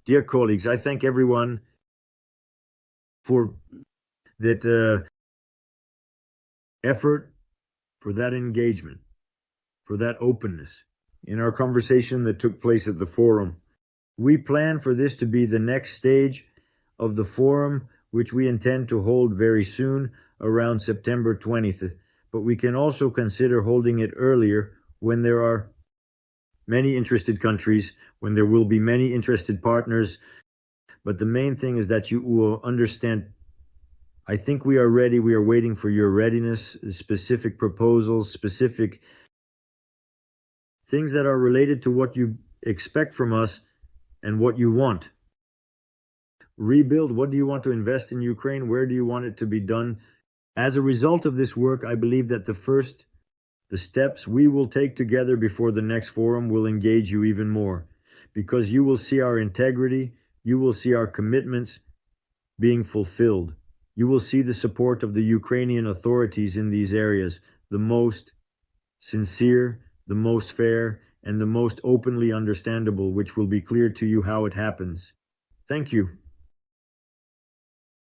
Dear colleagues, I thank everyone for that effort, for that engagement, for that openness in our conversation that took place at the forum. We plan for this to be the next stage of the forum, which we intend to hold very soon, around September 20th. But we can also consider holding it earlier when there are many interested countries, when there will be many interested partners. But the main thing is that you will understand. I think we are ready. We are waiting for your readiness, specific proposals, specific things that are related to what you expect from us and what you want. Rebuild, what do you want to invest in Ukraine? Where do you want it to be done? As a result of this work, I believe that the steps we will take together before the next forum will engage you even more, because you will see our integrity, you will see our commitments being fulfilled. You will see the support of the Ukrainian authorities in these areas, the most sincere, the most fair, and the most openly understandable, which will be clear to you how it happens. Thank you.